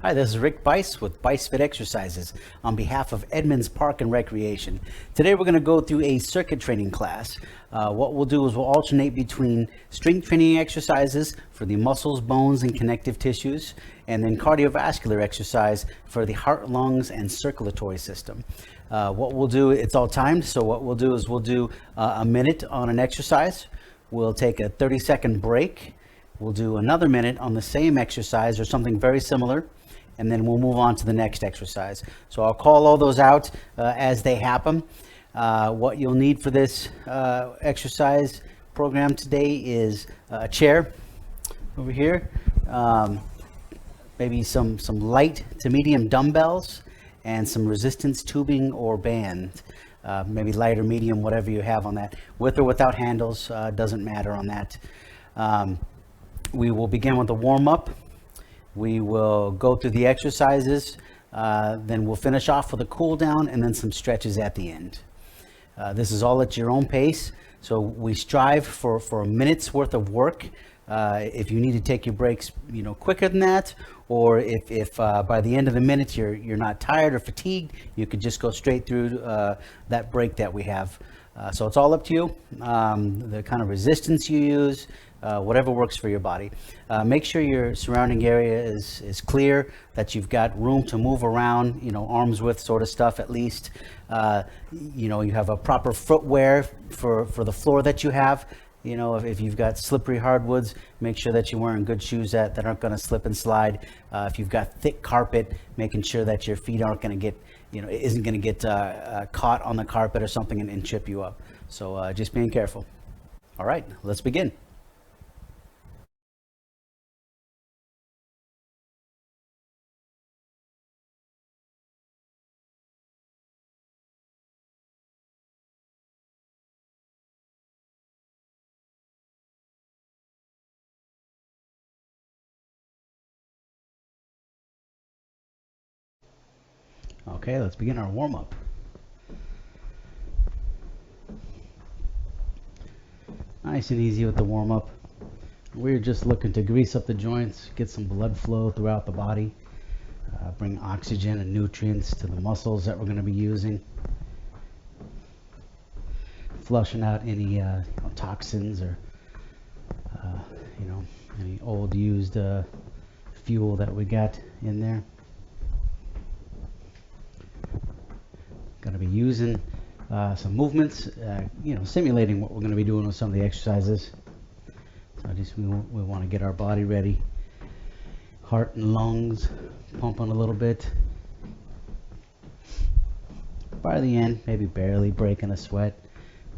Hi, this is Rick Bice with Bice Fit Exercises on behalf of Edmonds Park and Recreation. Today we're going to go through a circuit training class. What we'll do is we'll alternate between strength training exercises for the muscles, bones, and connective tissues, and then cardiovascular exercise for the heart, lungs, and circulatory system. What we'll do, it's all timed, so what we'll do is we'll do a minute on an exercise. We'll take a 30-second break. We'll do another minute on the same exercise or something very similar, and then we'll move on to the next exercise. So I'll call all those out as they happen. What you'll need for this exercise program today is a chair over here, maybe some light to medium dumbbells, and some resistance tubing or band. Maybe light or medium, whatever you have on that. With or without handles, doesn't matter on that. We will begin with a warm-up. We will go through the exercises, then we'll finish off with a cool down and then some stretches at the end. This is all at your own pace, so we strive for a minute's worth of work. If you need to take your breaks, quicker than that, or if by the end of the minute you're not tired or fatigued, you could just go straight through that break that we have. So it's all up to you, the kind of resistance you use, whatever works for your body. Make sure your surrounding area is clear, that you've got room to move around, arm's width sort of stuff at least. You have a proper footwear for the floor that you have. If you've got slippery hardwoods, make sure that you're wearing good shoes that aren't going to slip and slide. If you've got thick carpet, making sure that your feet aren't going to get, isn't going to get caught on the carpet or something and trip you up. So just being careful. All right, let's begin. Okay, let's begin our warm-up. Nice and easy with the warm-up. We're just looking to grease up the joints, get some blood flow throughout the body, bring oxygen and nutrients to the muscles that we're going to be using, flushing out any toxins or any old used fuel that we got in there. Going to be using some movements, simulating what we're going to be doing with some of the exercises. So we want to get our body ready. Heart and lungs pumping a little bit. By the end, maybe barely breaking a sweat.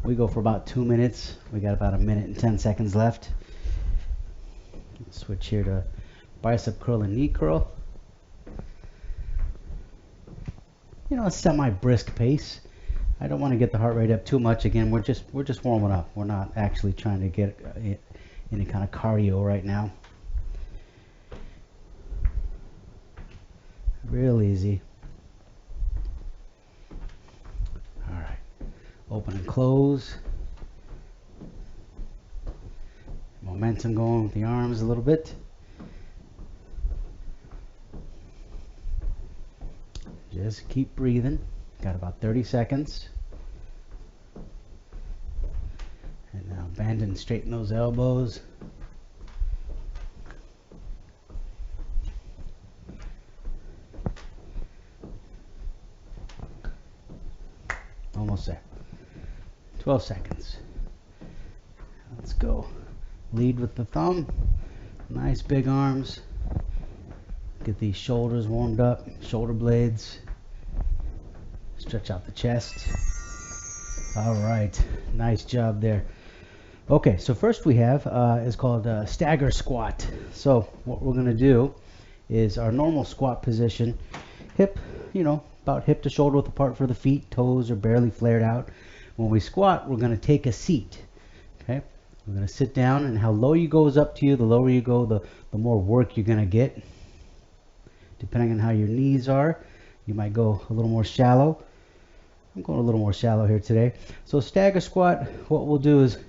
We go for about 2 minutes. We got about 1 minute and 10 seconds left. Switch here to bicep curl and knee curl. A semi-brisk pace. I don't want to get the heart rate up too much. Again, we're just warming up. We're not actually trying to get any kind of cardio right now. Real easy. All right. Open and close. Momentum going with the arms a little bit. Just keep breathing. Got about 30 seconds. And now bend and straighten those elbows. Almost there. 12 seconds. Let's go. Lead with the thumb. Nice big arms. Get these shoulders warmed up, shoulder blades. Stretch out the chest. All right, nice job there. Okay, so first we have is called stagger squat. So what we're going to do is our normal squat position, hip, about hip to shoulder width apart for the feet, toes are barely flared out. When we squat, we're going to take a seat. Okay, we're going to sit down, and how low you go is up to you. The lower you go, the more work you're going to get. Depending on how your knees are, you might go a little more shallow. I'm going a little more shallow here today. So stagger squat, what we'll do is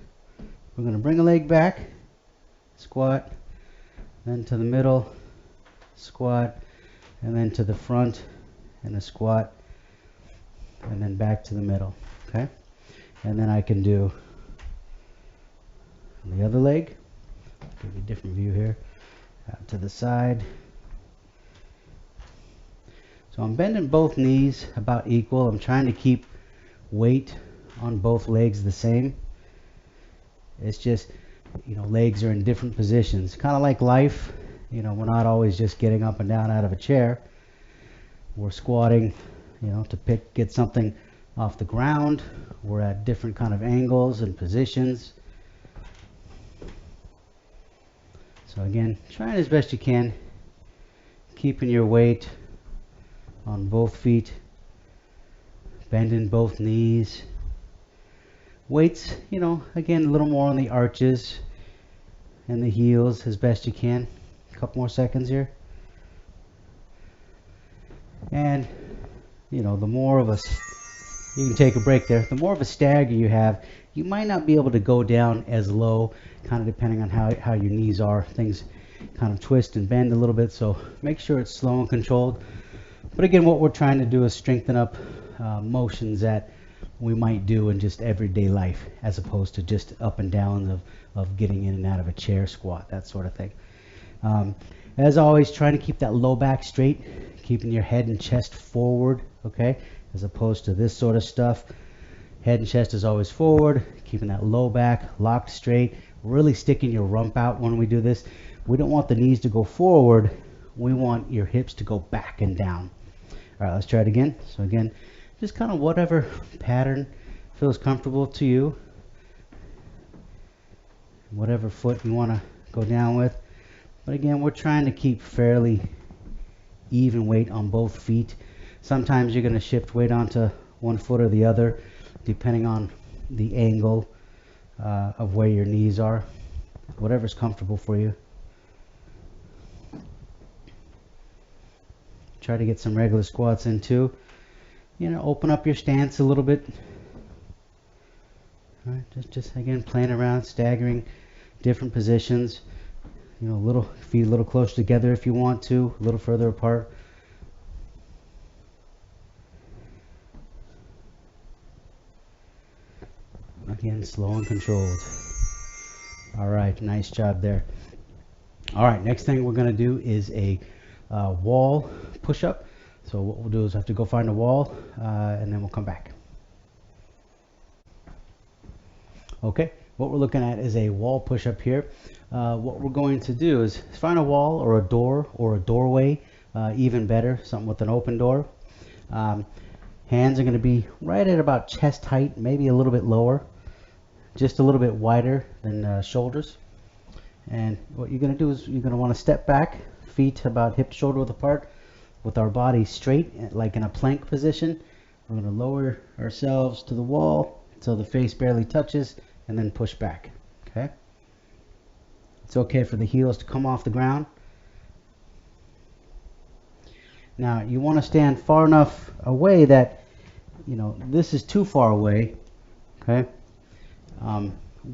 we're going to bring a leg back, squat, then to the middle, squat, and then to the front and a squat, and then back to the middle. Okay, and then I can do the other leg. Give you a different view here. Out to the side. So I'm bending both knees about equal. I'm trying to keep weight on both legs the same. It's just, legs are in different positions. Kind of like life. We're not always just getting up and down out of a chair. We're squatting, to get something off the ground. We're at different kind of angles and positions. So again, trying as best you can, keeping your weight on both feet, bending both knees. Weights, again, a little more on the arches and the heels as best you can. A couple more seconds here. And, the more of you can take a break there, the more of a stagger you have, you might not be able to go down as low, kind of depending on how your knees are. Things kind of twist and bend a little bit, so make sure it's slow and controlled. But again, what we're trying to do is strengthen up motions that we might do in just everyday life, as opposed to just up and down of getting in and out of a chair squat, that sort of thing. As always, trying to keep that low back straight, keeping your head and chest forward, okay, as opposed to this sort of stuff. Head and chest is always forward, keeping that low back locked straight, really sticking your rump out when we do this. We don't want the knees to go forward. We want your hips to go back and down. All right, let's try it again. So again, just kind of whatever pattern feels comfortable to you. Whatever foot you want to go down with. But again, we're trying to keep fairly even weight on both feet. Sometimes you're going to shift weight onto one foot or the other, depending on the angle of where your knees are. Whatever's comfortable for you. Try to get some regular squats in too. Open up your stance a little bit. All right, just again playing around, staggering different positions. Feet a little closer together if you want to, a little further apart. Again, slow and controlled. All right, nice job there. All right, next thing we're going to do is a wall push-up. So what we'll do is have to go find a wall, and then we'll come back. Okay, what we're looking at is a wall push-up here. What we're going to do is find a wall or a door or a doorway, even better, something with an open door. Hands are going to be right at about chest height, maybe a little bit lower, just a little bit wider than shoulders. And what you're going to do is you're going to want to step back, feet about hip to shoulder width apart, with our body straight, like in a plank position. We're going to lower ourselves to the wall until the face barely touches, and then push back. Okay. It's okay for the heels to come off the ground. Now you want to stand far enough away that this is too far away. Okay.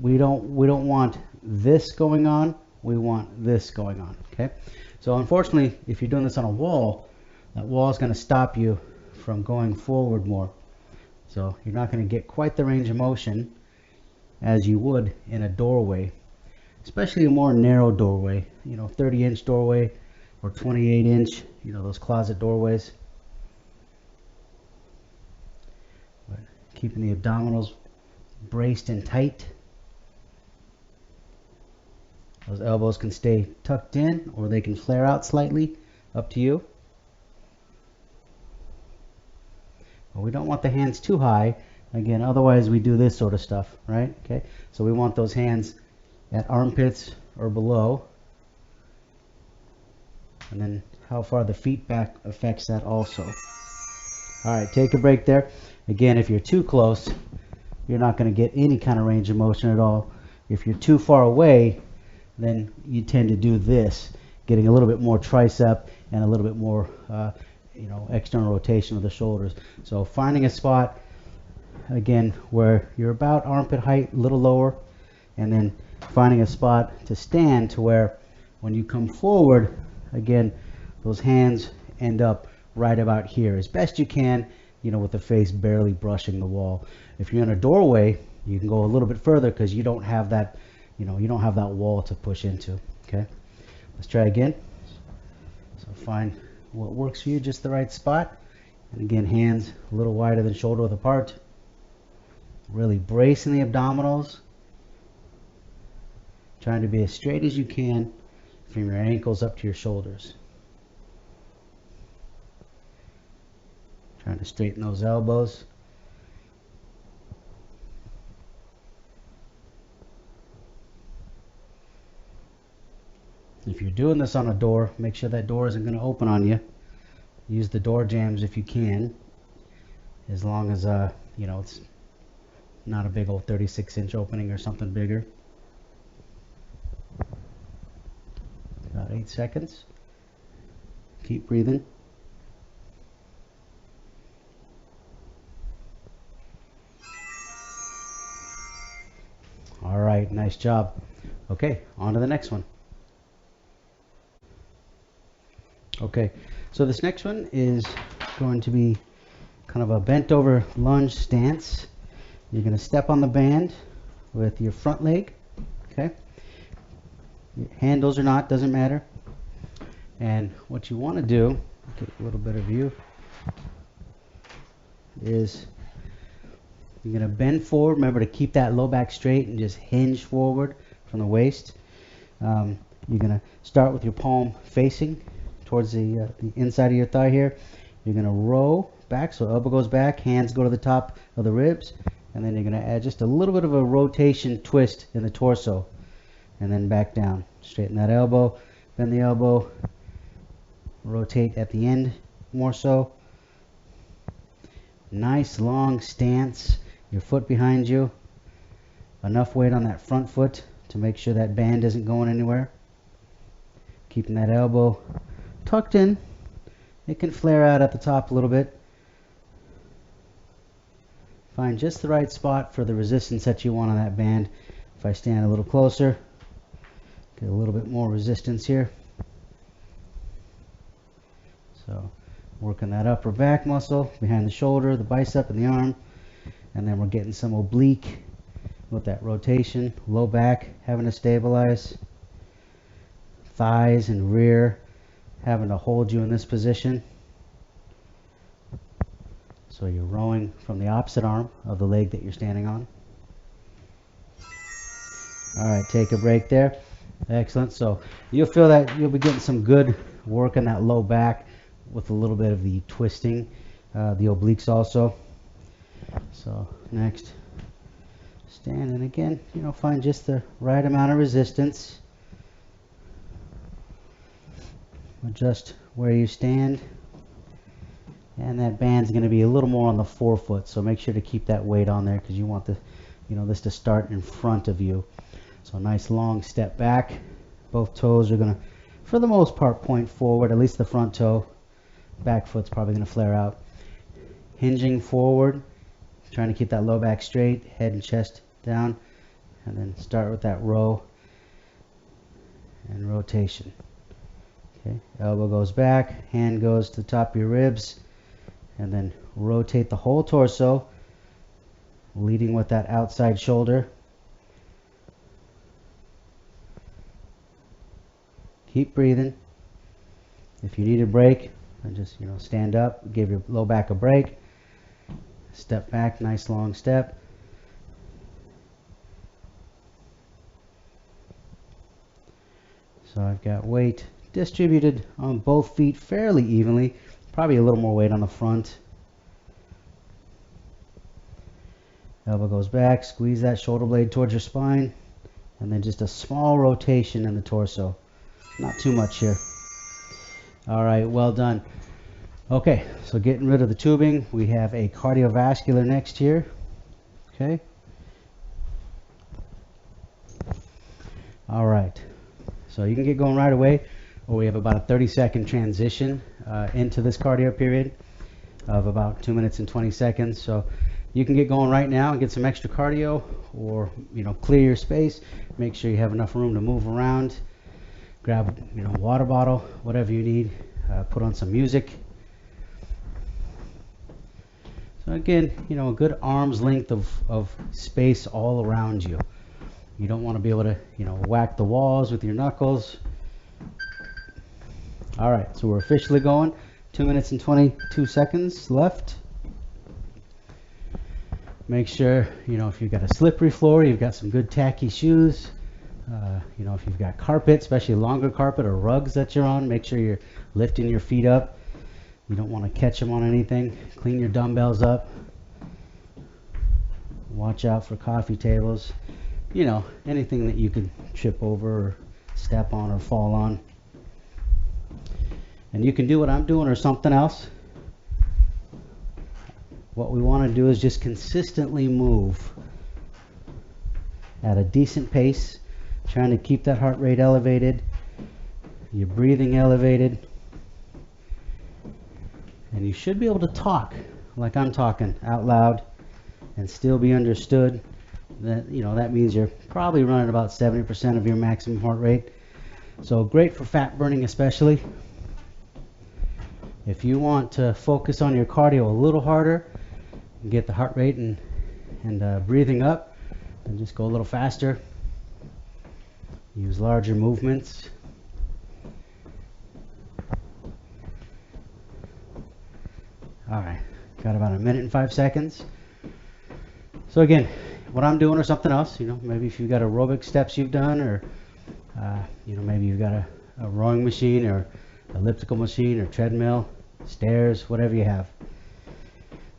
We don't want this going on. We want this going on. Okay. So unfortunately, if you're doing this on a wall, that wall is going to stop you from going forward more. So you're not going to get quite the range of motion as you would in a doorway, especially a more narrow doorway, 30-inch doorway or 28-inch, those closet doorways. But keeping the abdominals braced and tight. Those elbows can stay tucked in or they can flare out slightly, up to you. But we don't want the hands too high. Again, otherwise we do this sort of stuff, right? Okay, so we want those hands at armpits or below. And then how far the feet back affects that also. All right, take a break there. Again, if you're too close, you're not going to get any kind of range of motion at all. If you're too far away, then you tend to do this, getting a little bit more tricep and a little bit more external rotation of the shoulders. So finding a spot, again, where you're about armpit height, a little lower, and then finding a spot to stand to where when you come forward, again, those hands end up right about here as best you can, with the face barely brushing the wall. If you're in a doorway, you can go a little bit further because you don't have that, you don't have that wall to push into. Okay, let's try again. So find what works for you, just the right spot. And again, hands a little wider than shoulder width apart. Really bracing the abdominals. Trying to be as straight as you can from your ankles up to your shoulders. Trying to straighten those elbows. If you're doing this on a door, make sure that door isn't going to open on you. Use the door jambs if you can, as long as it's not a big old 36-inch opening or something bigger. About 8 seconds. Keep breathing. All right, nice job. Okay, on to the next one. Okay, so this next one is going to be kind of a bent over lunge stance. You're going to step on the band with your front leg, okay? Handles or not, doesn't matter. And what you want to do, get a little better view, is you're going to bend forward. Remember to keep that low back straight and just hinge forward from the waist. You're going to start with your palm facing towards the inside of your thigh here. You're going to row back, so elbow goes back, hands go to the top of the ribs, and then you're going to add just a little bit of a rotation twist in the torso, and then back down. Straighten that elbow, bend the elbow, rotate at the end more so. Nice long stance, your foot behind you, enough weight on that front foot to make sure that band isn't going anywhere. Keeping that elbow tucked in. It can flare out at the top a little bit. Find just the right spot for the resistance that you want on that band. If I stand a little closer, get a little bit more resistance here. So working that upper back muscle behind the shoulder, the bicep, and the arm. And then we're getting some oblique with that rotation. Low back having to stabilize. Thighs and rear having to hold you in this position. So you're rowing from the opposite arm of the leg that you're standing on. All right, take a break there. Excellent. So you'll feel that you'll be getting some good work in that low back with a little bit of the twisting, the obliques also. So next, stand, and again, find just the right amount of resistance. Adjust where you stand, and that band's going to be a little more on the forefoot, so make sure to keep that weight on there because you want this to start in front of you. So nice long step back. Both toes are going to, for the most part, point forward, at least the front toe. Back foot's probably going to flare out. Hinging forward, trying to keep that low back straight, head and chest down, and then start with that row and rotation. Okay, elbow goes back, hand goes to the top of your ribs, and then rotate the whole torso, leading with that outside shoulder. Keep breathing. If you need a break, then just stand up, give your low back a break, step back, nice long step. So I've got weight distributed on both feet fairly evenly, probably a little more weight on the front. Elbow goes back, squeeze that shoulder blade towards your spine, and then just a small rotation in the torso. Not too much here. All right, well done. Okay, so getting rid of the tubing, we have a cardiovascular next here. Okay. All right, so you can get going right away. We have about a 30-second transition into this cardio period of about 2 minutes and 20 seconds. So you can get going right now and get some extra cardio, or clear your space. Make sure you have enough room to move around. Grab water bottle, whatever you need. put on some music. So again, a good arm's length of space all around you. You don't want to be able to, whack the walls with your knuckles. All right, so we're officially going. 2 minutes and 22 seconds left. Make sure, if you've got a slippery floor, you've got some good tacky shoes. If you've got carpet, especially longer carpet or rugs that you're on, make sure you're lifting your feet up. You don't want to catch them on anything. Clean your dumbbells up. Watch out for coffee tables. Anything that you could trip over or step on or fall on. And you can do what I'm doing or something else. What we want to do is just consistently move at a decent pace, trying to keep that heart rate elevated, your breathing elevated. And you should be able to talk like I'm talking out loud and still be understood. That that means you're probably running about 70% of your maximum heart rate. So great for fat burning, especially. If you want to focus on your cardio a little harder, get the heart rate and breathing up, and just go a little faster. Use larger movements. All right, got about 1 minute and 5 seconds. So again, what I'm doing or something else, maybe if you've got aerobic steps you've done, or maybe you've got a rowing machine or elliptical machine or treadmill, stairs, whatever you have.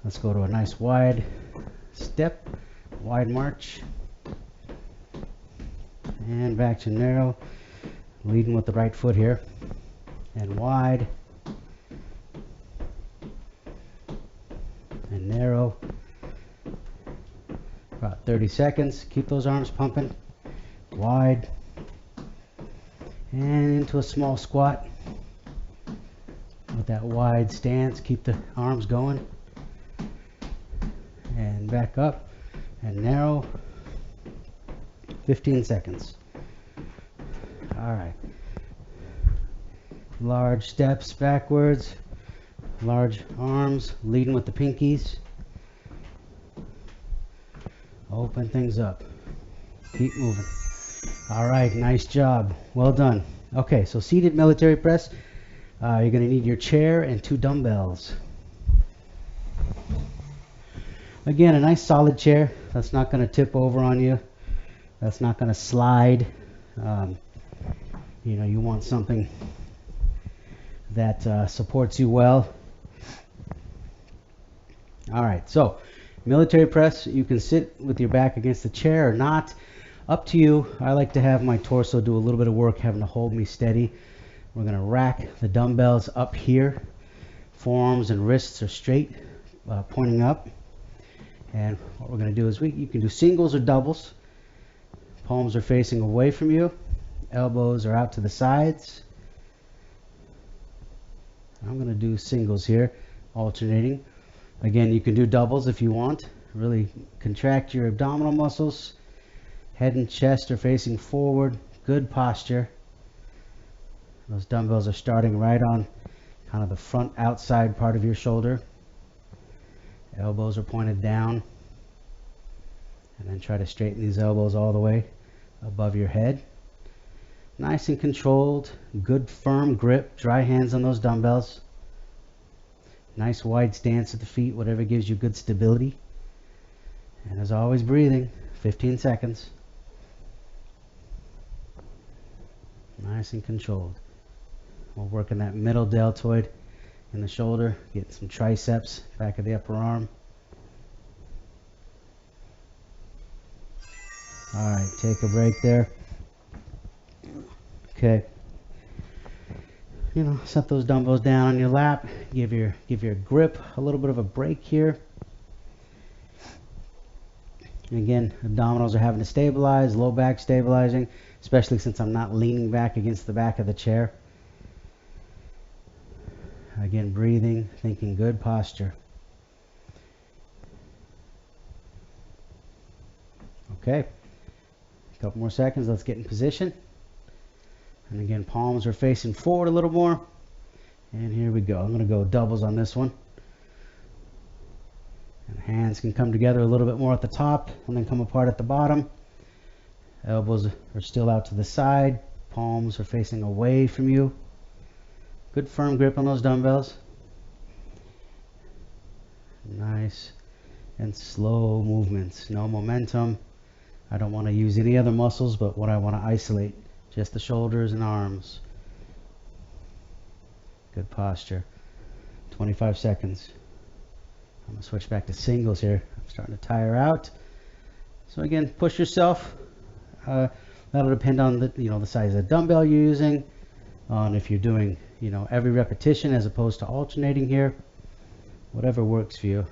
Let's go to a nice wide step, wide march, and back to narrow, leading with the right foot here, and wide, and narrow. About 30 seconds. Keep those arms pumping. Wide. And into a small squat. With that wide stance, keep the arms going. And back up. And narrow. 15 seconds. All right. Large steps backwards. Large arms, leading with the pinkies. Open things up. Keep moving. All right, nice job. Well done. Okay, so seated military press. You're going to need your chair and 2 dumbbells. Again, a nice solid chair. That's not going to tip over on you. That's not going to slide. You want something that supports you well. All right, so military press, you can sit with your back against the chair or not. Up to you. I like to have my torso do a little bit of work, having to hold me steady. We're going to rack the dumbbells up here. Forearms and wrists are straight, pointing up. And what we're going to do is you can do singles or doubles. Palms are facing away from you. Elbows are out to the sides. I'm going to do singles here, alternating. Again, you can do doubles if you want. Really contract your abdominal muscles. Head and chest are facing forward. Good posture. Those dumbbells are starting right on kind of the front outside part of your shoulder. Elbows are pointed down. And then try to straighten these elbows all the way above your head. Nice and controlled. Good firm grip. Dry hands on those dumbbells. Nice wide stance at the feet, whatever gives you good stability. And as always, breathing. 15 seconds. Nice and controlled. We're working that middle deltoid in the shoulder. Get some triceps, back of the upper arm. All right, take a break there. Okay. Set those dumbbells down on your lap. Give your grip a little bit of a break here. Again, abdominals are having to stabilize, low back stabilizing, especially since I'm not leaning back against the back of the chair. Again, breathing, thinking good posture. Okay. A couple more seconds. Let's get in position. And again, palms are facing forward a little more. And here we go. I'm going to go doubles on this one. And hands can come together a little bit more at the top and then come apart at the bottom. Elbows are still out to the side. Palms are facing away from you. Good firm grip on those dumbbells. Nice and slow movements. No momentum. I don't want to use any other muscles, but what I want to isolate, just the shoulders and arms. Good posture. 25 seconds. I'm going to switch back to singles here. I'm starting to tire out. So again, push yourself. That'll depend on the size of the dumbbell you're using, on if you're doing every repetition as opposed to alternating here. Whatever works for you.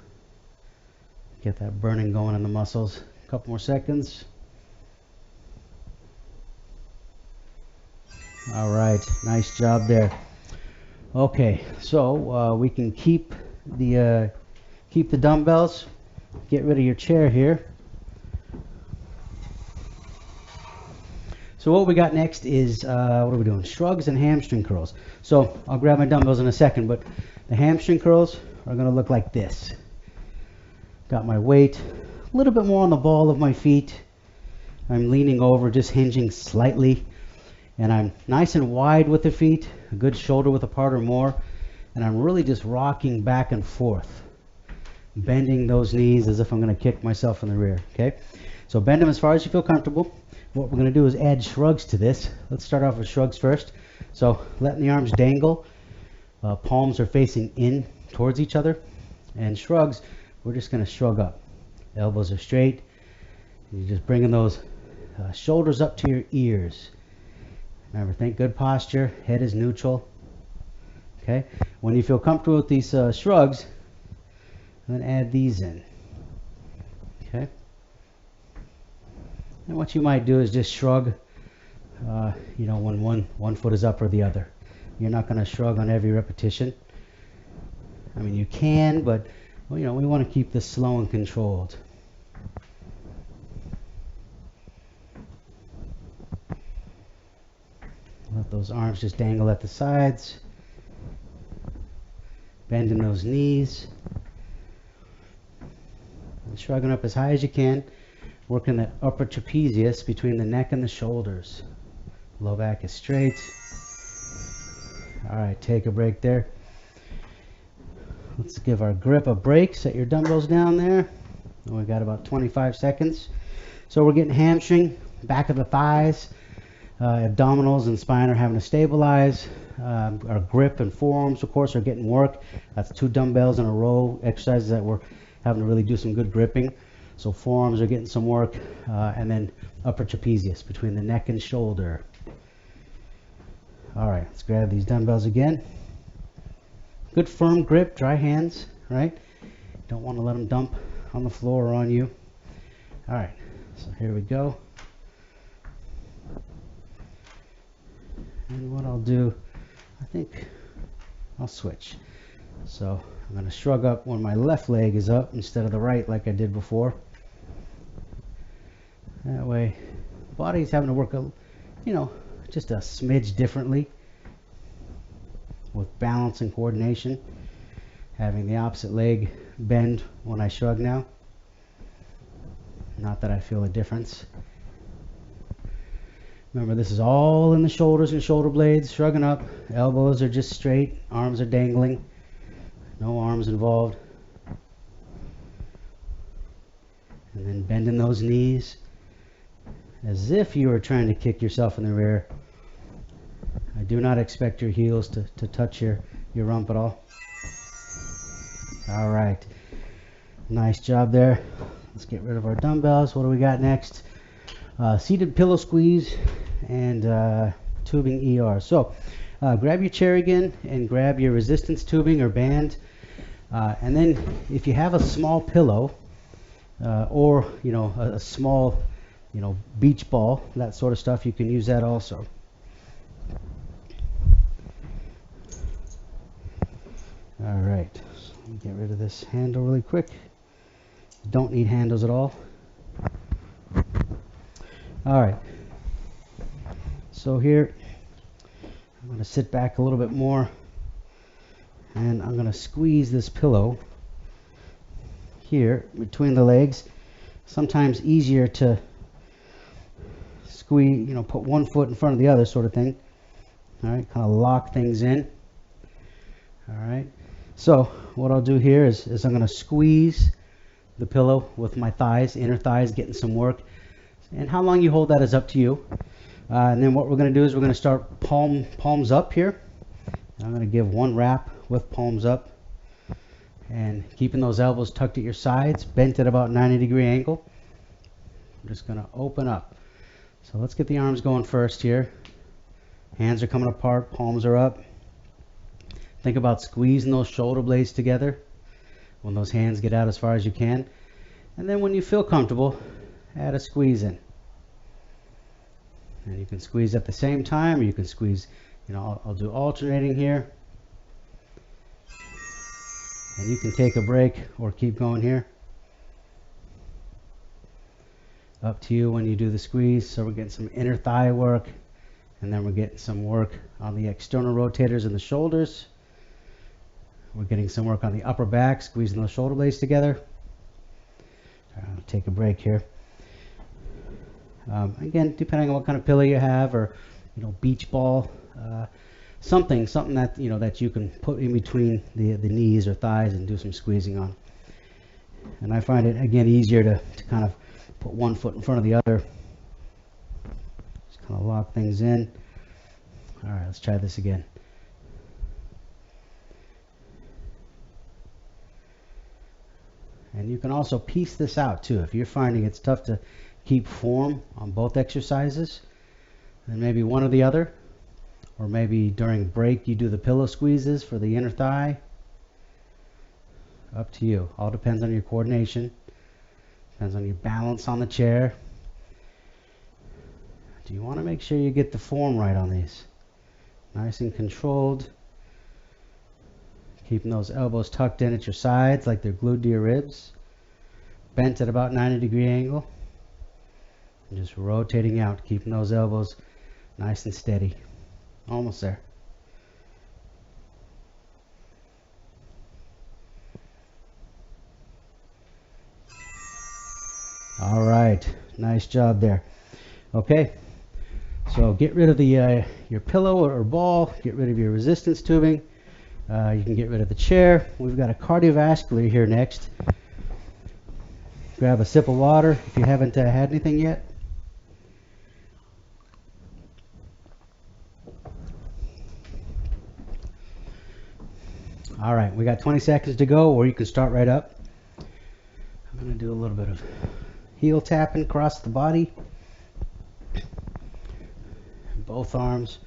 Get that burning going in the muscles. A couple more seconds. All right, nice job there. Okay, so we can keep the dumbbells. Get rid of your chair here. So what we got next is, what are we doing? Shrugs and hamstring curls. So I'll grab my dumbbells in a second, but the hamstring curls are going to look like this. Got my weight a little bit more on the ball of my feet. I'm leaning over, just hinging slightly. And I'm nice and wide with the feet, a good shoulder width apart or more. And I'm really just rocking back and forth, bending those knees as if I'm going to kick myself in the rear. Okay, so bend them as far as you feel comfortable. What we're going to do is add shrugs to this. Let's start off with shrugs first. So letting the arms dangle, palms are facing in towards each other. And shrugs, we're just going to shrug up. Elbows are straight. You're just bringing those shoulders up to your ears. Remember, think good posture. Head is neutral. Okay. When you feel comfortable with these shrugs, then add these in. Okay. And what you might do is just shrug, when one foot is up or the other. You're not going to shrug on every repetition. I mean, you can, but we want to keep this slow and controlled. Let those arms just dangle at the sides. Bending those knees. And shrugging up as high as you can. Working that upper trapezius between the neck and the shoulders. Low back is straight. All right, take a break there. Let's give our grip a break. Set your dumbbells down there. We got about 25 seconds. So we're getting hamstring, back of the thighs. Abdominals and spine are having to stabilize. Our grip and forearms, of course, are getting work. That's 2 dumbbells in a row, exercises that we're having to really do some good gripping. So forearms are getting some work, and then upper trapezius between the neck and shoulder. All right, let's grab these dumbbells again. Good firm grip, dry hands, right? Don't want to let them dump on the floor or on you. All right, so here we go. And what I'll do, I think I'll switch. So I'm going to shrug up when my left leg is up instead of the right like I did before. That way, body's having to work just a smidge differently with balance and coordination. Having the opposite leg bend when I shrug now. Not that I feel a difference. Remember, this is all in the shoulders and shoulder blades, shrugging up. Elbows are just straight, arms are dangling. No arms involved. And then bending those knees as if you were trying to kick yourself in the rear. I do not expect your heels to touch your rump at all. All right. Nice job there. Let's get rid of our dumbbells. What do we got next? Seated pillow squeeze and tubing ER. So grab your chair again and grab your resistance tubing or band. And then if you have a small pillow or a small beach ball, that sort of stuff, you can use that also. All right, so let me get rid of this handle really quick. Don't need handles at all. All right, so here I'm going to sit back a little bit more, And I'm going to squeeze this pillow here between the legs. Sometimes easier to squeeze, put one foot in front of the other sort of thing. All right, kind of lock things in. All right, so what I'll do here is I'm going to squeeze the pillow with my thighs, inner thighs, getting some work. And how long you hold that is up to you. And then what we're going to do is we're going to start palms up here. I'm going to give one wrap with palms up and keeping those elbows tucked at your sides, bent at about 90-degree angle. I'm just going to open up. So let's get the arms going first here. Hands are coming apart, palms are up. Think about squeezing those shoulder blades together when those hands get out as far as you can. And then when you feel comfortable, add a squeeze in. And you can squeeze at the same time, or you can squeeze, I'll do alternating here. And you can take a break or keep going here. Up to you when you do the squeeze. So we're getting some inner thigh work, and then we're getting some work on the external rotators and the shoulders. We're getting some work on the upper back, squeezing those shoulder blades together. I'll take a break here. Again, depending on what kind of pillow you have, or beach ball, something that that you can put in between the knees or thighs and do some squeezing on. And I find it again easier to kind of put one foot in front of the other. Just kind of lock things in. All right, let's try this again. And you can also piece this out too. If you're finding it's tough to keep form on both exercises, then maybe one or the other, or maybe during break you do the pillow squeezes for the inner thigh. Up to you. All depends on your coordination, depends on your balance on the chair. Do you want to make sure you get the form right on these? Nice and controlled. Keeping those elbows tucked in at your sides like they're glued to your ribs. Bent at about 90-degree angle. And just rotating out, keeping those elbows nice and steady. Almost there. All right, nice job there. Okay, so get rid of the your pillow or ball. Get rid of your resistance tubing. You can get rid of the chair. We've got a cardiovascular here next. Grab a sip of water if you haven't had anything yet. All right, we got 20 seconds to go, or you can start right up. I'm going to do a little bit of heel tapping across the body. Both arms.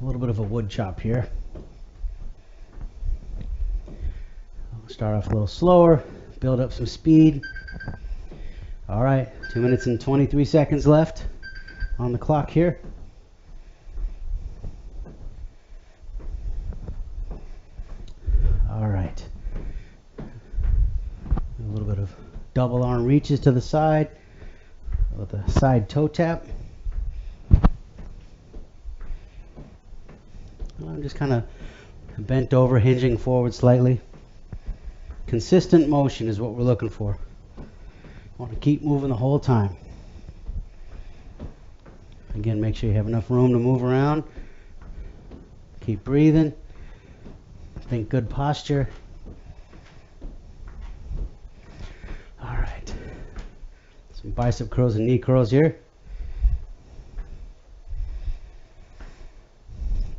A little bit of a wood chop here. Start off a little slower, build up some speed. All right, 2 minutes and 23 seconds left on the clock here. All right. A little bit of double arm reaches to the side with a side toe tap. I'm just kind of bent over, hinging forward slightly. Consistent motion is what we're looking for. Want to keep moving the whole time. Again, make sure you have enough room to move around. Keep breathing. Think good posture. All right. Some bicep curls and knee curls here.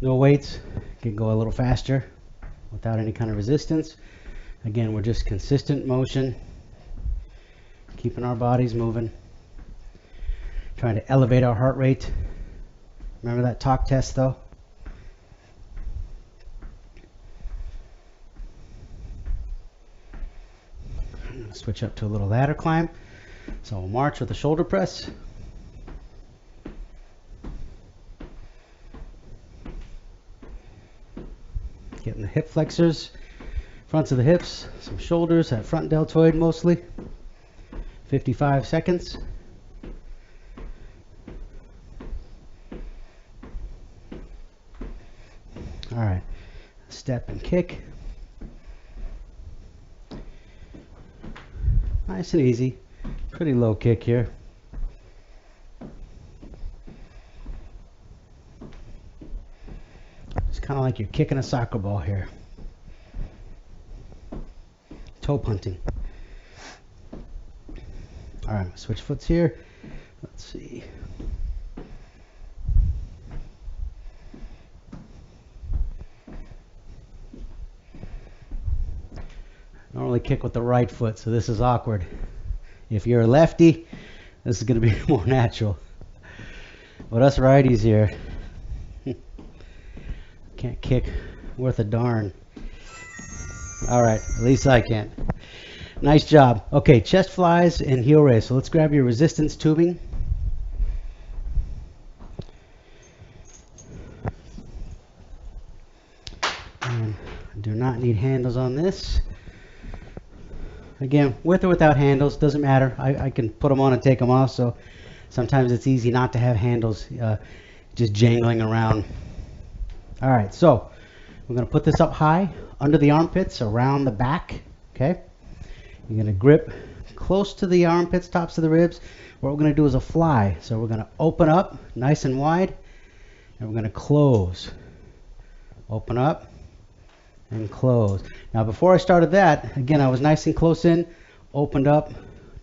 No weights. Can go a little faster without any kind of resistance. Again, we're just consistent motion, keeping our bodies moving, trying to elevate our heart rate. Remember that talk test though? I'm going to switch up to a little ladder climb. So we'll march with a shoulder press. Getting the hip flexors. Fronts of the hips, some shoulders, that front deltoid mostly. 55 seconds. All right. Step and kick. Nice and easy. Pretty low kick here. It's kind of like you're kicking a soccer ball here. Toe punting. All right, switch foots here. Let's see. Normally kick with the right foot, so this is awkward. If you're a lefty, this is going to be more natural. But us righties here can't kick worth a darn. All right, at least I can. Nice job. Okay, chest flies and heel raise. So let's grab your resistance tubing. And do not need handles on this. Again, with or without handles, doesn't matter. I can put them on and take them off, so sometimes it's easy not to have handles just jangling around. All right, so we're going to put this up high under the armpits, around the back, okay? You're going to grip close to the armpits, tops of the ribs. What we're going to do is a fly. So we're going to open up nice and wide, and we're going to close. Open up and close. Now before I started that, again, I was nice and close in, opened up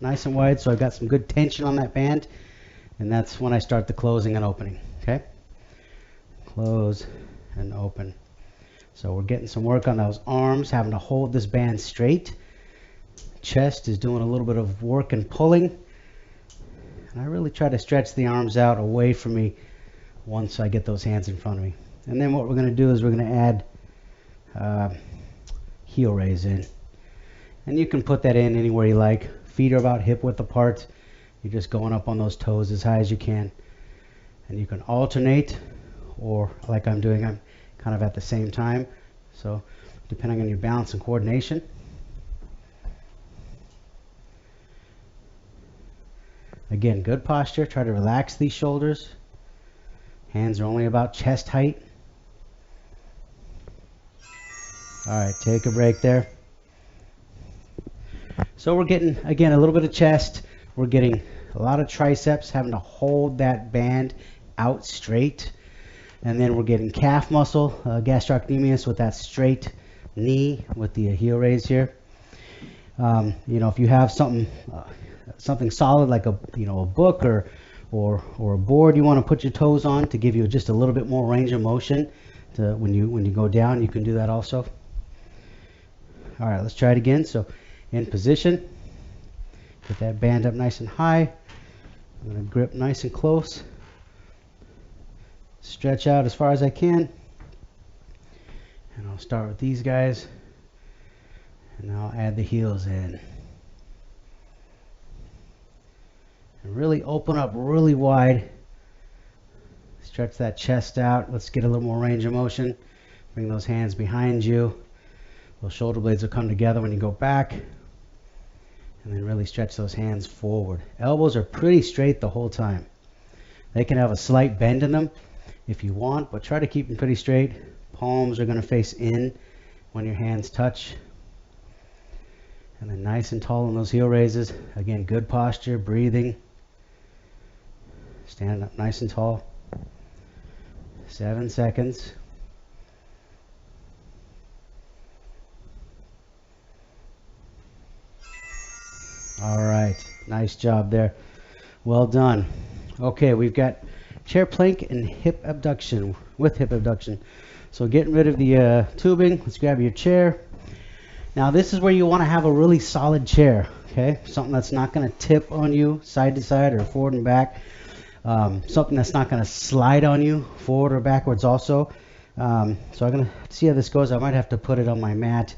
nice and wide, so I got some good tension on that band, and that's when I start the closing and opening, okay? Close and open. So we're getting some work on those arms, having to hold this band straight. Chest is doing a little bit of work and pulling, and I really try to stretch the arms out away from me once I get those hands in front of me. And then what we're going to do is we're going to add heel raise in, and you can put that in anywhere you like. Feet are about hip width apart. You're just going up on those toes as high as you can, and you can alternate, or like I'm doing, I'm kind of at the same time, so depending on your balance and coordination. Again, good posture. Try to relax these shoulders. Hands are only about chest height. All right, take a break there. So we're getting, again, a little bit of chest. We're getting a lot of triceps, having to hold that band out straight. And then we're getting calf muscle, gastrocnemius with that straight knee with the heel raise here. You know, if you have something solid like a book or a board you want to put your toes on to give you just a little bit more range of motion to when you go down, you can do that also. All right, let's try it again. So in position, get that band up nice and high. I'm going to grip nice and close. Stretch out as far as I can. And I'll start with these guys. And I'll add the heels in. And really open up really wide. Stretch that chest out. Let's get a little more range of motion. Bring those hands behind you. Those shoulder blades will come together when you go back. And then really stretch those hands forward. Elbows are pretty straight the whole time. They can have a slight bend in them if you want, but try to keep them pretty straight. Palms are going to face in when your hands touch. And then nice and tall on those heel raises. Again, good posture, breathing. Standing up nice and tall. 7 seconds. All right, nice job there. Well done. Okay, we've got chair plank and hip abduction with hip abduction. So getting rid of the tubing, let's grab your chair. Now this is where you want to have a really solid chair, okay? Something that's not going to tip on you side to side or forward and back. Something that's not going to slide on you forward or backwards also. So I'm going to see how this goes. I might have to put it on my mat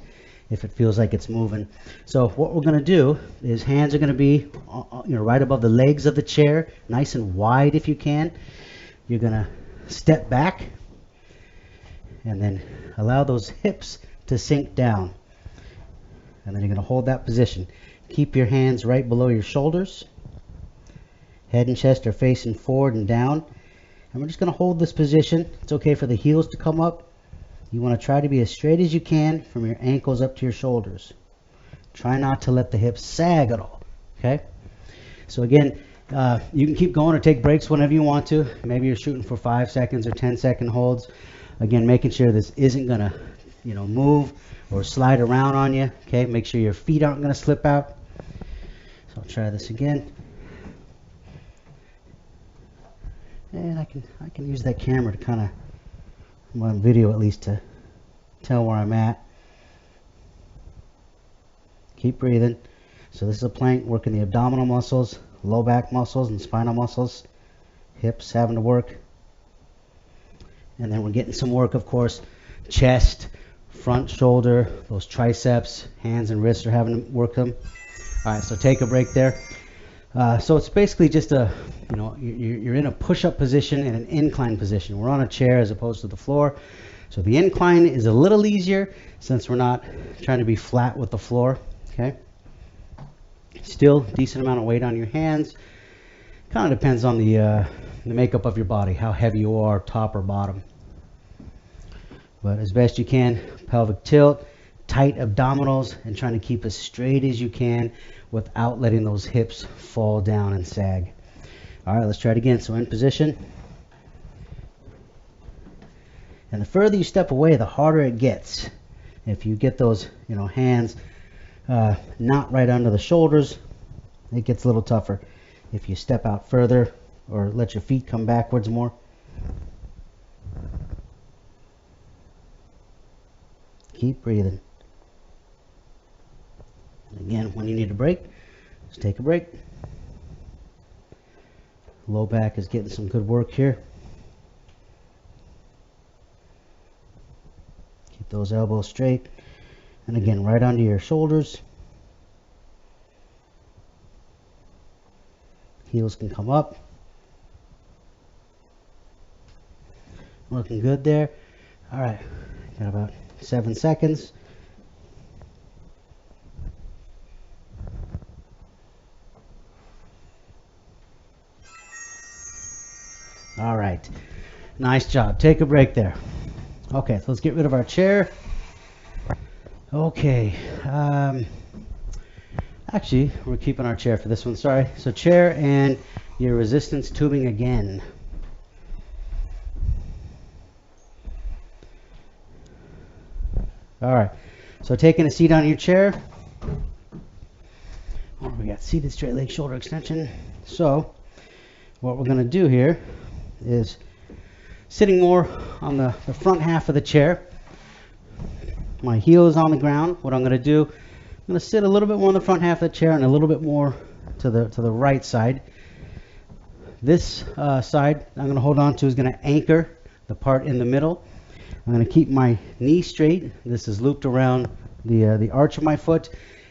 if it feels like it's moving. So what we're going to do is hands are going to be right above the legs of the chair, nice and wide if you can. You're going to step back and then allow those hips to sink down. And then you're going to hold that position. Keep your hands right below your shoulders. Head and chest are facing forward and down. And we're just going to hold this position. It's okay for the heels to come up. You want to try to be as straight as you can from your ankles up to your shoulders. Try not to let the hips sag at all, okay? So again, you can keep going or take breaks whenever you want to. Maybe you're shooting for 5 seconds or 10-second holds. Again, making sure this isn't going to, move or slide around on you, okay? Make sure your feet aren't going to slip out. So I'll try this again. And I can use that camera to kind of, on video at least, to tell where I'm at. Keep breathing. So this is a plank, working the abdominal muscles, low back muscles, and spinal muscles. Hips having to work. And then we're getting some work, of course, chest, front shoulder, those triceps, hands and wrists are having to work them. All right, so take a break there. So it's basically just you're in a push-up position and an incline position. We're on a chair as opposed to the floor. So the incline is a little easier since we're not trying to be flat with the floor. Okay. Still decent amount of weight on your hands. Kind of depends on the makeup of your body, how heavy you are, top or bottom. But as best you can, pelvic tilt, tight abdominals, and trying to keep as straight as you can without letting those hips fall down and sag. All right, let's try it again. So in position. And the further you step away, the harder it gets. If you get those, hands not right under the shoulders, it gets a little tougher. If you step out further or let your feet come backwards more. Keep breathing. And again, when you need a break, just take a break. Low back is getting some good work here. Keep those elbows straight. And again, right onto your shoulders. Heels can come up. Looking good there. All right, got about 7 seconds. All right, nice job. Take a break there. Okay, so let's get rid of our chair. Okay, actually, we're keeping our chair for this one, sorry. So chair and your resistance tubing again. All right, so taking a seat on your chair. Oh, we got seated straight leg shoulder extension. So what we're gonna do here is sitting more on the front half of the chair. My heel is on the ground. What I'm going to do, I'm going to sit a little bit more on the front half of the chair and a little bit more to the right side. This side I'm going to hold on to is going to anchor the part in the middle. I'm going to keep my knee straight. This is looped around the arch of my foot.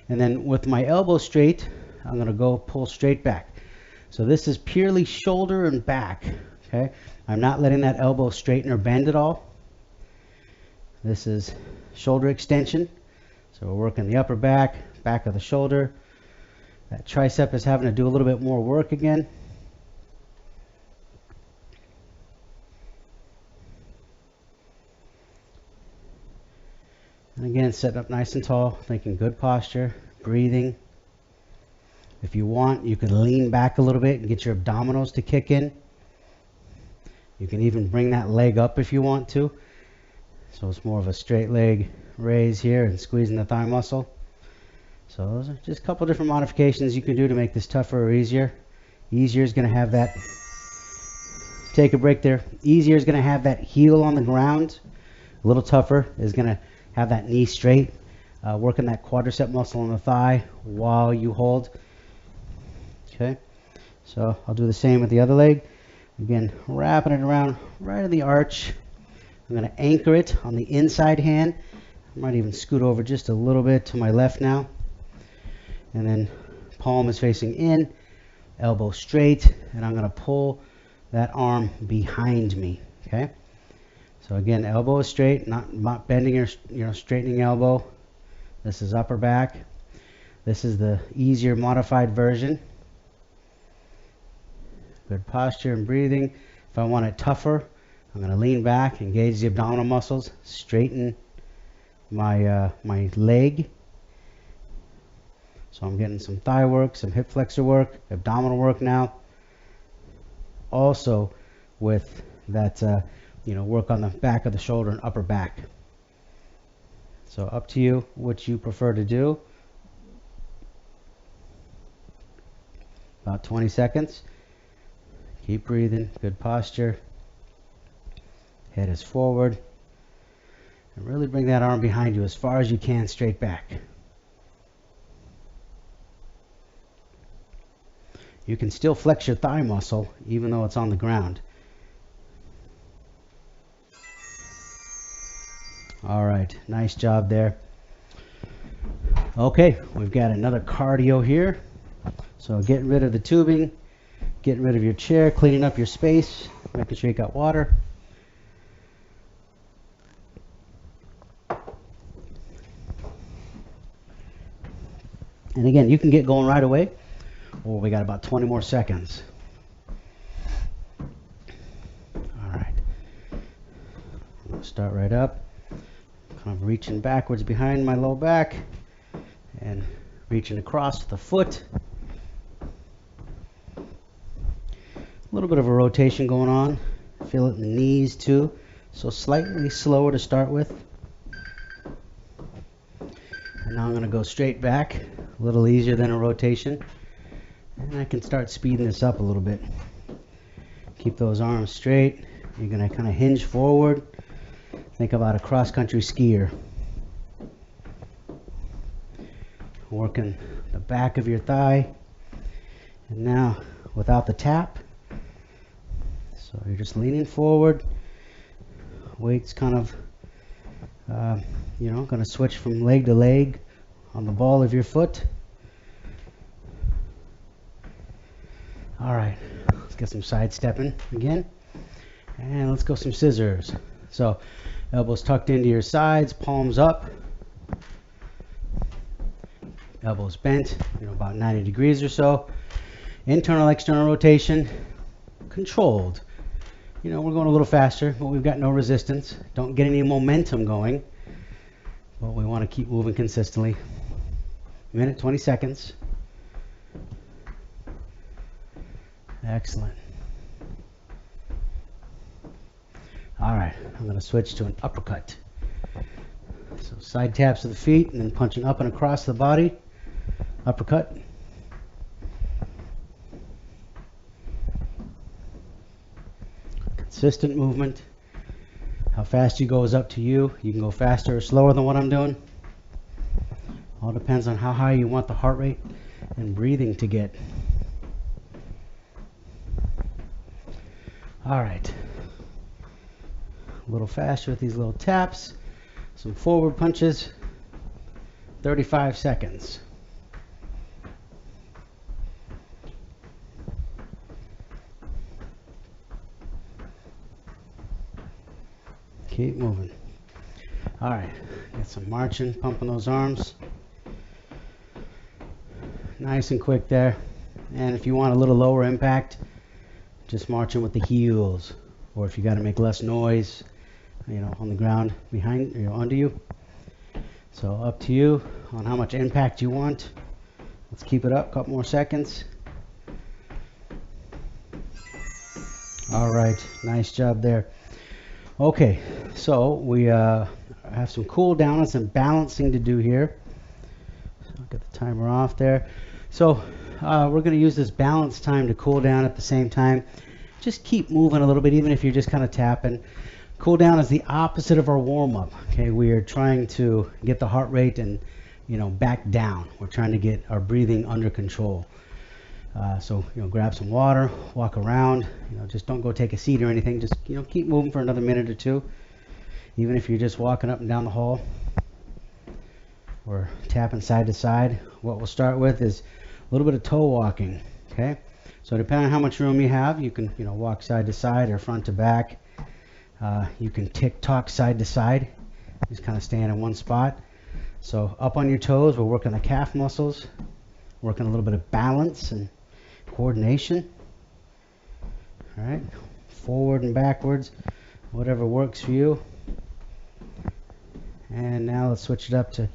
And then with my elbow straight, I'm going to go pull straight back. So this is purely shoulder and back. Okay, I'm not letting that elbow straighten or bend at all. This is shoulder extension. So we're working the upper back, back of the shoulder. That tricep is having to do a little bit more work again. And again, sitting up nice and tall, thinking good posture, breathing. If you want, you can lean back a little bit and get your abdominals to kick in. You can even bring that leg up if you want to. So it's more of a straight leg raise here and squeezing the thigh muscle. So those are just a couple different modifications you can do to make this tougher or easier. Easier is going to have that, take a break there. Easier is going to have that heel on the ground. A little tougher is going to have that knee straight. Working that quadricep muscle on the thigh while you hold. Okay, so I'll do the same with the other leg. Again, wrapping it around right in the arch. I'm going to anchor it on the inside hand. I might even scoot over just a little bit to my left now. And then palm is facing in, elbow straight, and I'm going to pull that arm behind me. Okay. So again, elbow is straight, not bending or straightening elbow. This is upper back. This is the easier modified version. Good posture and breathing. If I want it tougher, I'm going to lean back, engage the abdominal muscles, straighten my leg. So I'm getting some thigh work, some hip flexor work, abdominal work now. Also with that, work on the back of the shoulder and upper back. So up to you what you prefer to do. About 20 seconds. Keep breathing, good posture. Head is forward. And really bring that arm behind you as far as you can, straight back. You can still flex your thigh muscle even though it's on the ground. All right, nice job there. Okay, we've got another cardio here. So getting rid of the tubing, getting rid of your chair, cleaning up your space, making sure you got water. And again, you can get going right away. Oh, we got about 20 more seconds. All right. We'll start right up. Kind of reaching backwards behind my low back and reaching across the foot. A little bit of a rotation going on. Feel it in the knees too. So slightly slower to start with. And now I'm going to go straight back. A little easier than a rotation. And I can start speeding this up a little bit. Keep those arms straight. You're going to kind of hinge forward. Think about a cross-country skier. Working the back of your thigh. And now, without the tap. So you're just leaning forward. Weight's kind of, going to switch from leg to leg on the ball of your foot. All right, let's get some side stepping again. And let's go some scissors. So elbows tucked into your sides, palms up. Elbows bent, about 90 degrees or so. Internal, external rotation, controlled. We're going a little faster, but we've got no resistance. Don't get any momentum going, but we want to keep moving consistently. Minute, 20 seconds. Excellent. All right, I'm going to switch to an uppercut. So side taps of the feet and then punching up and across the body. Uppercut. Consistent movement. How fast you go is up to you. You can go faster or slower than what I'm doing. All depends on how high you want the heart rate and breathing to get. All right. A little faster with these little taps. Some forward punches. 35 seconds. Keep moving. All right, get some marching, pumping those arms. Nice and quick there. And if you want a little lower impact, just marching with the heels. Or if you got to make less noise, on the ground behind, under you. So up to you on how much impact you want. Let's keep it up, a couple more seconds. All right, nice job there. Okay, so we have some cool down and some balancing to do here. So I'll get the timer off there. So we're going to use this balance time to cool down at the same time. Just keep moving a little bit, even if you're just kind of tapping. Cool down is the opposite of our warm-up. Okay, we are trying to get the heart rate and back down. We're trying to get our breathing under control. So grab some water, walk around. Just don't go take a seat or anything. Just keep moving for another minute or two. Even if you're just walking up and down the hall or tapping side to side. What we'll start with is a little bit of toe walking. Okay, so depending on how much room you have, you can walk side to side or front to back. You can tick-tock side to side. Just kind of stand in one spot. So up on your toes, we're working the calf muscles, working a little bit of balance and coordination. All right, forward and backwards, whatever works for you. And now let's switch it up to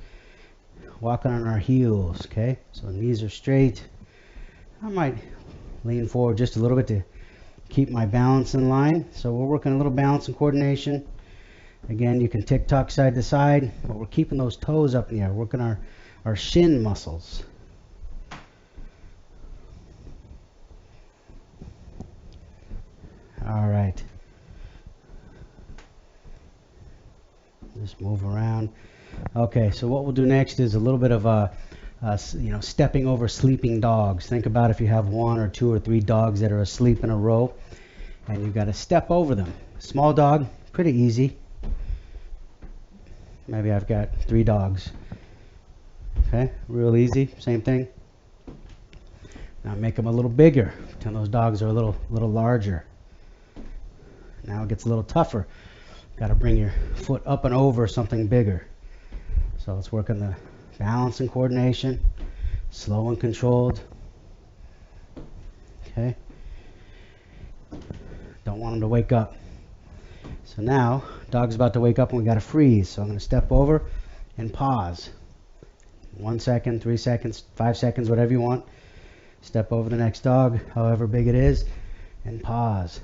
walking on our heels. Okay, so knees are straight. I might lean forward just a little bit to keep my balance in line. So we're working a little balance and coordination. Again, you can tick-tock side to side, but we're keeping those toes up in the air, working our shin muscles. All right. Just move around. Okay, so what we'll do next is a little bit of stepping over sleeping dogs. Think about if you have 1 or 2 or 3 dogs that are asleep in a row, and you've got to step over them. Small dog, pretty easy. Maybe I've got 3 dogs. Okay, real easy, same thing. Now make them a little bigger. Pretend those dogs are a little larger. Now it gets a little tougher. Got to bring your foot up and over something bigger. So let's work on the balance and coordination. Slow and controlled. Okay. Don't want them to wake up. So now, dog's about to wake up and we got to freeze. So I'm going to step over and pause. 1 second, 3 seconds, 5 seconds, whatever you want. Step over the next dog, however big it is, and pause.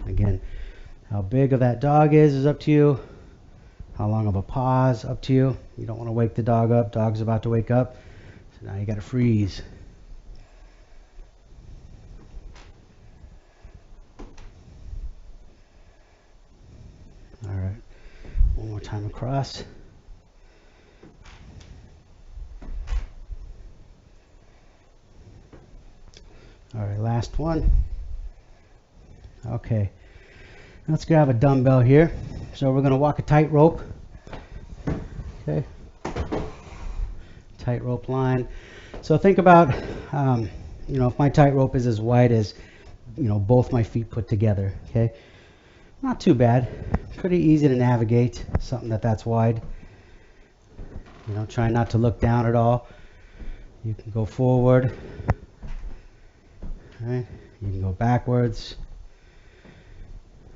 Again, how big of that dog is up to you. How long of a pause, up to you. You don't want to wake the dog up. Dog's about to wake up. So now you got to freeze. All right. One more time across. All right, last one. Okay. Let's grab a dumbbell here. So we're going to walk a tightrope. Okay. Tightrope line. So think about, if my tightrope is as wide as, both my feet put together. Okay. Not too bad. Pretty easy to navigate. Something that's wide. Try not to look down at all. You can go forward. All right. You can go backwards.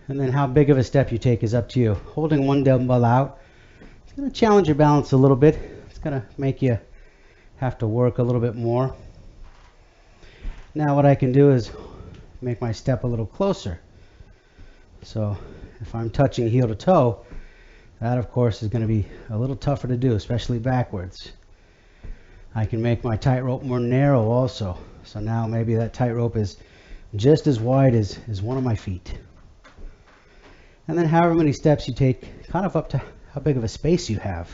And then how big of a step you take is up to you. Holding one dumbbell out, it's going to challenge your balance a little bit. It's going to make you have to work a little bit more. Now what I can do is make my step a little closer. So if I'm touching heel to toe, that of course is going to be a little tougher to do, especially backwards. I can make my tightrope more narrow also. So now maybe that tightrope is just as wide as one of my feet. And then however many steps you take, kind of up to how big of a space you have.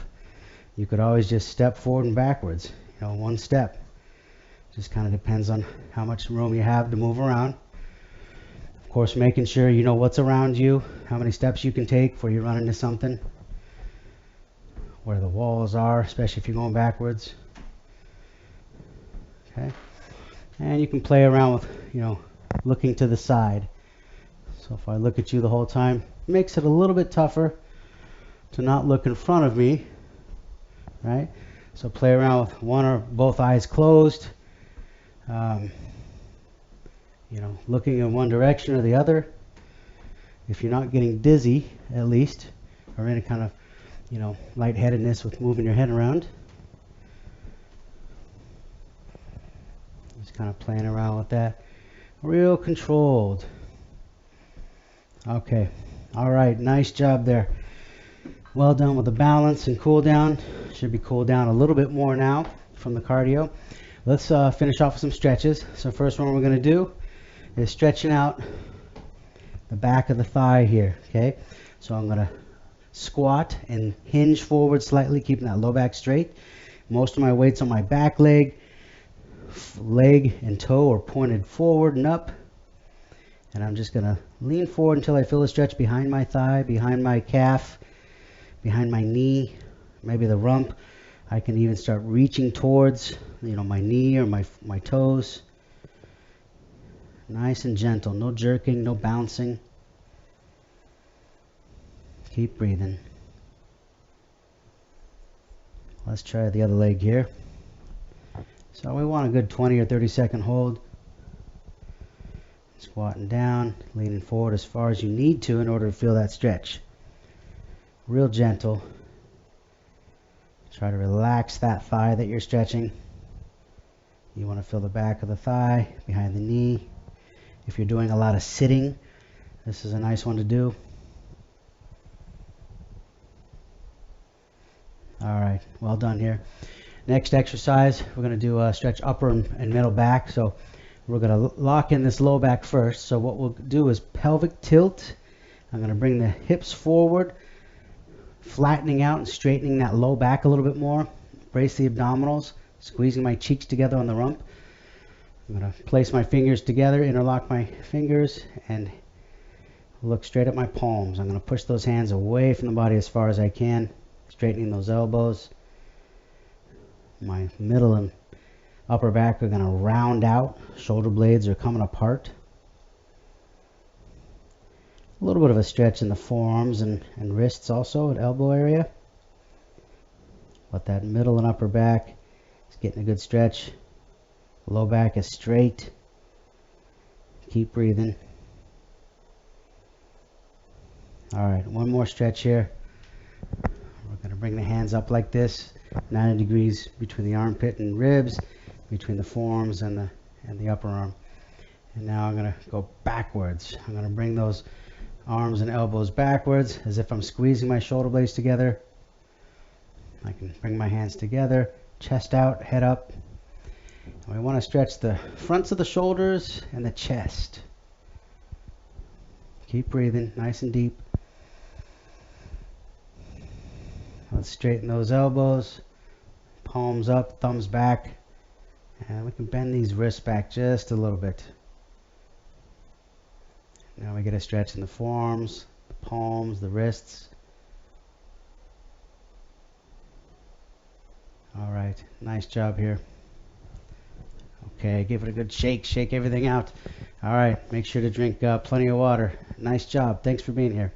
You could always just step forward and backwards, one step. Just kind of depends on how much room you have to move around. Of course, making sure you know what's around you, how many steps you can take before you run into something, where the walls are, especially if you're going backwards. Okay. And you can play around with, looking to the side. So if I look at you the whole time, it makes it a little bit tougher to not look in front of me, right? So play around with one or both eyes closed, looking in one direction or the other. If you're not getting dizzy, at least, or any kind of, lightheadedness with moving your head around. Just kind of playing around with that. Real controlled. Okay. All right. Nice job there. Well done with the balance and cool down. Should be cooled down a little bit more now from the cardio. Let's finish off with some stretches. So first one we're going to do is stretching out the back of the thigh here. Okay. So I'm going to squat and hinge forward slightly, keeping that low back straight. Most of my weight's on my back leg. Leg and toe are pointed forward and up. And I'm just going to lean forward until I feel a stretch behind my thigh, behind my calf, behind my knee, maybe the rump. I can even start reaching towards, my knee or my toes. Nice and gentle, no jerking, no bouncing. Keep breathing. Let's try the other leg here. So we want a good 20 or 30 second hold. Squatting down, leaning forward as far as you need to in order to feel that stretch. Real gentle. Try to relax that thigh that you're stretching. You want to feel the back of the thigh, behind the knee. If you're doing a lot of sitting, this is a nice one to do. All right, well done here. Next exercise, we're going to do a stretch upper and middle back. So we're going to lock in this low back first. So what we'll do is pelvic tilt. I'm going to bring the hips forward, flattening out and straightening that low back a little bit more. Brace the abdominals, squeezing my cheeks together on the rump. I'm going to place my fingers together, interlock my fingers, and look straight at my palms. I'm going to push those hands away from the body as far as I can, straightening those elbows. My middle and upper back are going to round out. Shoulder blades are coming apart. A little bit of a stretch in the forearms and wrists also at elbow area. But that middle and upper back is getting a good stretch. Low back is straight. Keep breathing. All right, one more stretch here. We're going to bring the hands up like this, 90 degrees between the armpit and ribs, between the forearms and the upper arm. And now I'm going to go backwards. I'm going to bring those arms and elbows backwards as if I'm squeezing my shoulder blades together. I can bring my hands together, chest out, head up. And we want to stretch the fronts of the shoulders and the chest. Keep breathing nice and deep. Let's straighten those elbows, palms up, thumbs back, and we can bend these wrists back just a little bit. Now we get a stretch in the forearms, the palms, the wrists. All right, nice job here. Okay, give it a good shake, shake everything out. All right, make sure to drink plenty of water. Nice job. Thanks for being here.